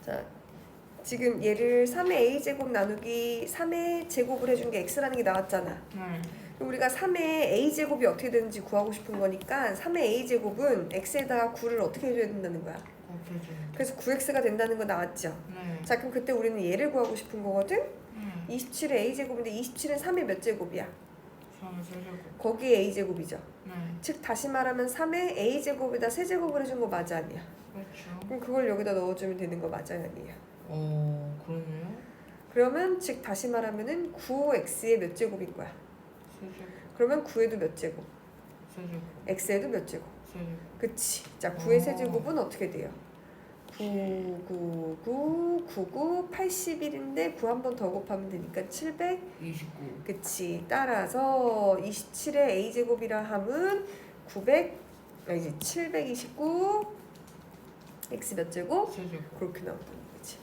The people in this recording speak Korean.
자, 지금 얘를 3의 a제곱 나누기 3의 제곱을 해준 게 x라는 게 나왔잖아. 그럼 우리가 3의 a제곱이 어떻게 되는지 구하고 싶은 거니까 3의 a제곱은 x에다가 9를 어떻게 해줘야 된다는 거야. 그래서 9x가 된다는 거 나왔죠. 자, 그럼 그때 우리는 얘를 구하고 싶은 거거든. 27의 a제곱인데 27은 3의 몇 제곱이야? 3의 세제곱. 거기에 a제곱이죠. 네. 즉 다시 말하면 3의 a제곱에다 세제곱을 해준 거 맞아 아니야? 그렇죠. 그럼 그걸 여기다 넣어주면 되는 거 맞아 아니야? 그러네요. 그러면 즉 다시 말하면은 9x의 몇 제곱인 거야? 세제곱. 그러면 9에도 몇 제곱? 세제곱. x에도 몇 제곱? 세제곱. 그치. 자, 9의 세제곱은 어떻게 돼요? 99, 81인데 9 한 번 더 곱하면 되니까 700. 29. 그치. 따라서 27의 a제곱이라 함은 900, 아니지 729 x 몇 제곱? 세제곱. 그렇게 나온다는 거지.